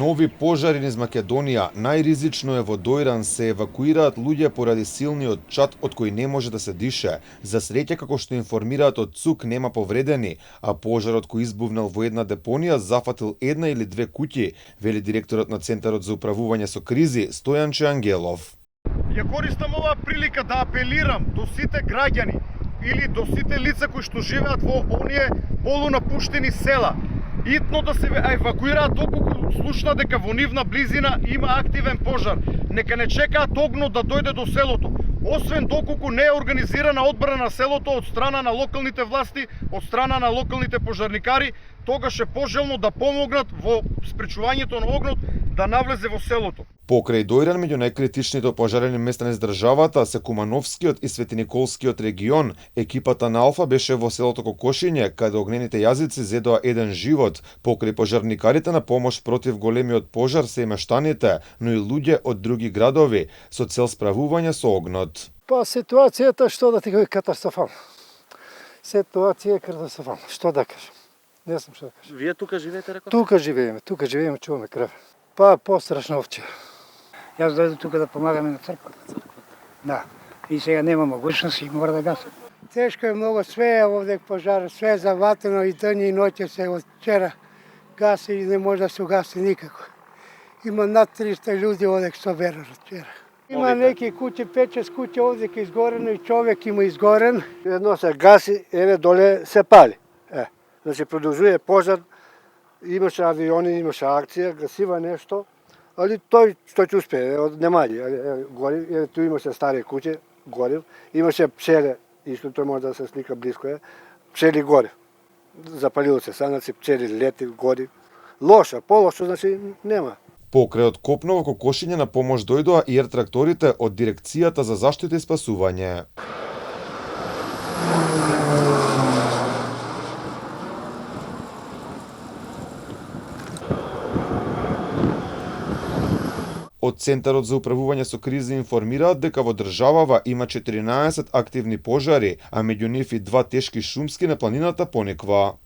Нови пожари низ Македонија. Најризично е во Дојран, се евакуираат луѓе поради силниот чад од кој не може да се дише. За среќа, како што информираат од ЦУК, нема повредени, а пожарот кој избувнал во една депонија зафатил една или две куќи, вели директорот на Центарот за управување со кризи Стојанче Ангелов. Ја користам оваа прилика да апелирам до сите граѓани или до сите лица кои што живеат во оние полунапуштени села, итно да се евакуираат доколку слушна дека во нивна близина има активен пожар. Нека не чекаат огнот да дојде до селото. Освен доколку не е организирана одбрана на селото од страна на локалните власти, од страна на локалните пожарникари, тогаш е пожелно да помогнат во спречувањето на огнот да навлезе во селото. Покрај Дојран, меѓу најкритичните опожарени места низ државата се Кумановскиот и Светиниколскиот регион. Екипата на Алфа беше во селото Кокошиње, каде огнените јазици зедоа еден живот. Покрај пожарникарите на помош против големиот пожар се и мештаните, но и луѓе од други градови со цел справување со огнот. Па ситуацијата што да ти кажам катастрофална. Ситуација е катастрофална. Што да кажам? Не знам што да кажам. Вие тука живеете, рекоте? Тука живееме, чуваме крв. Па пострашно овче. Јас дојдов тука да помагаме на црквата. Да. И сега нема могуćност и мора да гасам. Тешко е многу, све е овде пожар, све е заватено и ден и ноќе се од вчера гаси и не може да се угаси никако. Има над 300 луѓе овде што верат од вчера. Има неки куќи, 5-6 куќи овде ке изгорено и човек има изгорен. Едно се гаси, еве доле се пали. Значи продолжува пожар, имаше авиони, имаше акција, гасива нешто, али тој што ќе успее, немаѓи, гори, ту имаше стари куќе, горив, имаше пчеле, исто тој може да се слика близко е, пчели гори. Запалило се санаци, пчели лети, гори. Лоша, полошо, значи нема. Покрај од Копно во Кокошиње на помош дојдоа и тракторите од Дирекцијата за заштита и спасување. Од Центарот за управување со кризи информираат дека во државава има 14 активни пожари, а меѓу нив и 2 тешки шумски на планината Пониква.